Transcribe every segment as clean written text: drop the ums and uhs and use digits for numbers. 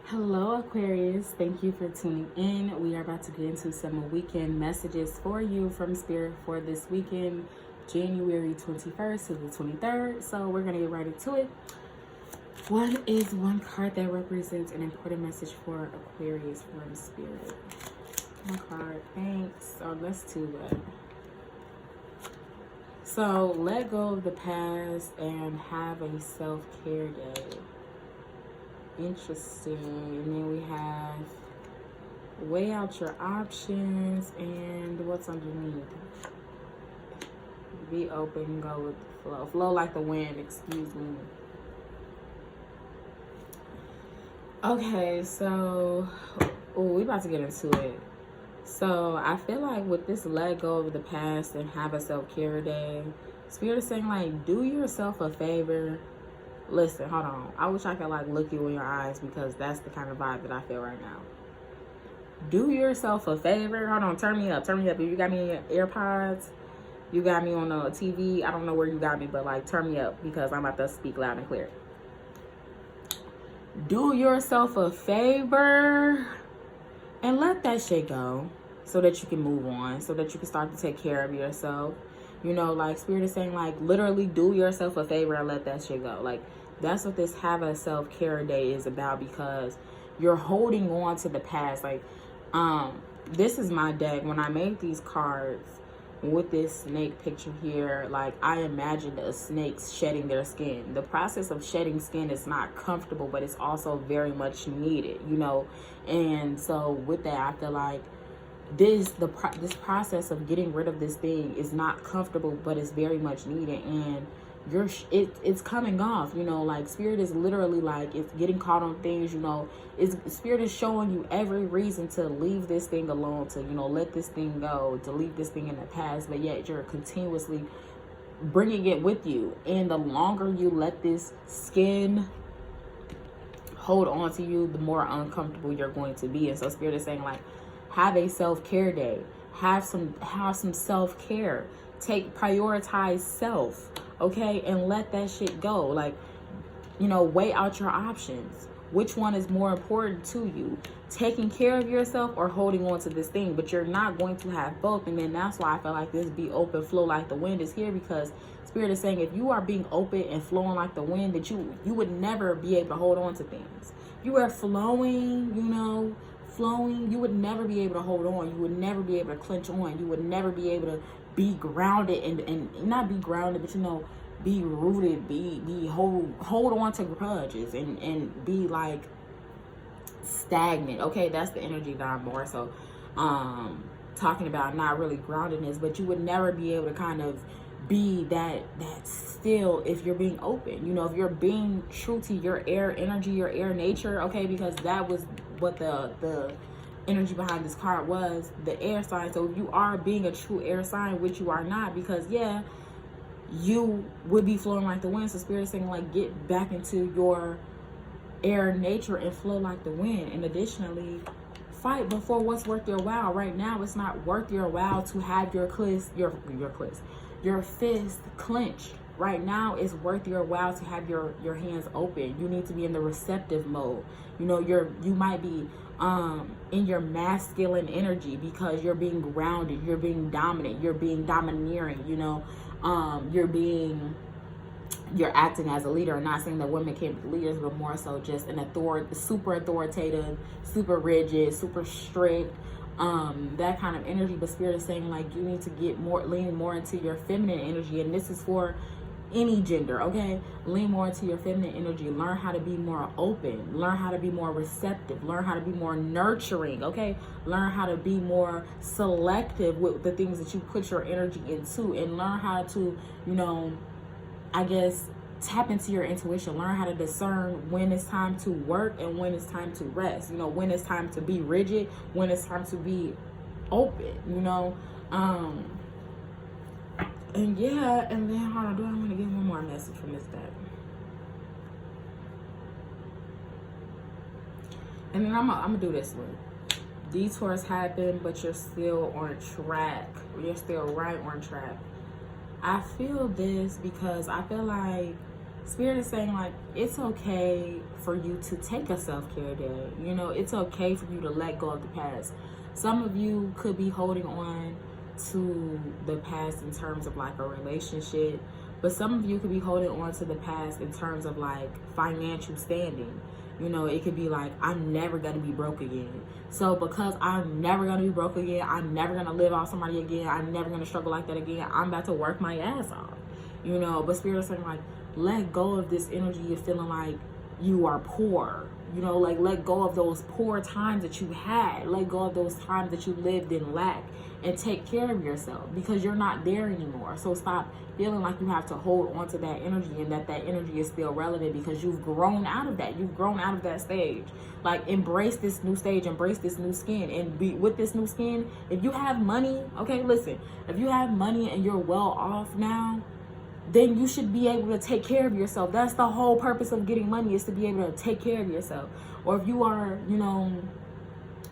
Hello, Aquarius. Thank you for tuning in. We are about to get into some weekend messages for you from Spirit for this weekend, January 21st to the 23rd. So we're going to get right into it. What is one card that represents an important message for Aquarius from Spirit? One card. Thanks. Oh, that's too bad. So let go of the past and have a self-care day. Interesting. And then we have weigh out your options and what's underneath. Be open, go with the flow. Flow like the wind, excuse me. Okay, so we about to get into it. So I feel like with this let go of the past and have a self-care day, Spirit is saying like do yourself a favor. Listen, hold on. I wish I could like look you in your eyes because that's the kind of vibe that I feel right now. Do yourself a favor. Hold on, turn me up. Turn me up. If you got me in your AirPods, you got me on a TV. I don't know where you got me, but like turn me up because I'm about to speak loud and clear. Do yourself a favor and let that shit go so that you can move on, so that you can start to take care of yourself. You know, like Spirit is saying like literally do yourself a favor and let that shit go. Like that's what this have a self-care day is about, because you're holding on to the past. Like this is my deck. When I made these cards with this snake picture here, like I imagined a snake shedding their skin. The process of shedding skin is not comfortable, but it's also very much needed, you know. And so with that, I feel like this process of getting rid of this thing is not comfortable, but it's very much needed, and it's coming off, you know. Like Spirit is literally like it's getting caught on things, you know. Spirit is showing you every reason to leave this thing alone, to, you know, let this thing go, to leave this thing in the past, but yet you're continuously bringing it with you. And the longer you let this skin hold on to you, the more uncomfortable you're going to be. And so Spirit is saying like have a self-care day. Have some self-care. Prioritize self, okay? And let that shit go. Like, you know, weigh out your options. Which one is more important to you? Taking care of yourself or holding on to this thing? But you're not going to have both. And then that's why I feel like this be open, flow like the wind is here, because Spirit is saying if you are being open and flowing like the wind, that you would never be able to hold on to things. You are flowing, you know, flowing, you would never be able to hold on. You would never be able to clench on. You would never be able to be grounded and not be grounded, but, you know, be rooted, hold on to grudges and be like stagnant. Okay, that's the energy that I'm more so talking about, not really groundedness, but you would never be able to kind of be that still if you're being open, you know, if you're being true to your air energy, your air nature, okay, because that was what the energy behind this card was, the air sign. So if you are being a true air sign, which you are not, because yeah, you would be flowing like the wind. So Spirit is saying like get back into your air nature and flow like the wind. And additionally, fight before what's worth your while. Right now it's not worth your while to have your fist clenched. Right now it's worth your while to have your hands open. You need to be in the receptive mode. You know, you might be in your masculine energy because you're being grounded, you're being dominant, you're being domineering, you know. You're acting as a leader. I'm not saying that women can't be leaders, but more so just an super authoritative, super rigid, super strict, that kind of energy. But Spirit is saying like you need to lean more into your feminine energy, and this is for any gender, okay? Lean more into your feminine energy. Learn how to be more open. Learn how to be more receptive. Learn how to be more nurturing, okay? Learn how to be more selective with the things that you put your energy into, and learn how to, you know, I guess tap into your intuition. Learn how to discern when it's time to work and when it's time to rest. You know, when it's time to be rigid, when it's time to be open, you know. And yeah, and then hold on, do I want to get one more message from this deck? And then I'm gonna do this one. Detours happen, but you're still on track. You're still right on track. I feel this because I feel like Spirit is saying, like, it's okay for you to take a self-care day. You know, it's okay for you to let go of the past. Some of you could be holding on to the past in terms of like a relationship, but some of you could be holding on to the past in terms of like financial standing. You know, it could be like, I'm never going to be broke again. So because I'm never going to be broke again, I'm never going to live off somebody again, I'm never going to struggle like that again, I'm about to work my ass off. You know, but Spirit is saying, like, let go of this energy of feeling like you are poor. You know, like, let go of those poor times that you had. Let go of those times that you lived in lack, and take care of yourself, because you're not there anymore. So stop feeling like you have to hold on to that energy, and that energy is still relevant, because you've grown out of that. You've grown out of that stage. Like, embrace this new stage, embrace this new skin, and be with this new skin. If you have money, okay, listen, if you have money and you're well off now, then you should be able to take care of yourself. That's the whole purpose of getting money, is to be able to take care of yourself. Or if you are, you know,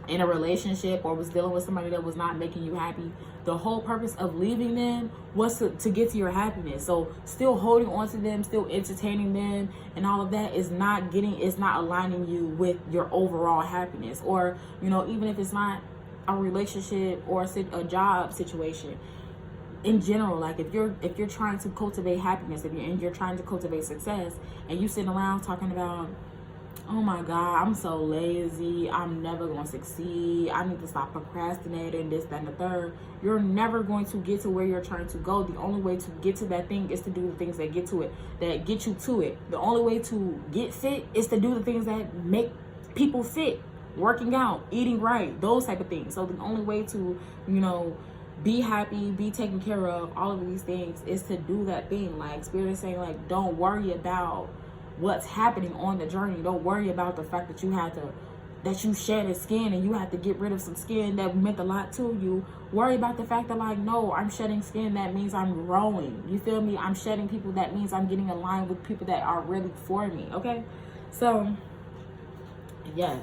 in a relationship, or was dealing with somebody that was not making you happy, the whole purpose of leaving them was to get to your happiness. So still holding on to them, still entertaining them, and all of that is not aligning you with your overall happiness. Or, you know, even if it's not a relationship or a job situation, in general, like, if you're trying to cultivate happiness, and you're trying to cultivate success, and you sitting around talking about, oh my God, I'm so lazy, I'm never going to succeed, I need to stop procrastinating, this, that, and the third, you're never going to get to where you're trying to go. The only way to get to that thing is to do the things that get to it, that get you to it. The only way to get fit is to do the things that make people fit, working out, eating right, those type of things. So the only way to, you know, be happy, be taken care of, all of these things, is to do that thing. Like, Spirit is saying, like, don't worry about what's happening on the journey. Don't worry about the fact that you shed a skin and you have to get rid of some skin that meant a lot to you. Worry about the fact that, like, no, I'm shedding skin, that means I'm growing. You feel me? I'm shedding people, that means I'm getting aligned with people that are really for me. Okay? So, yes.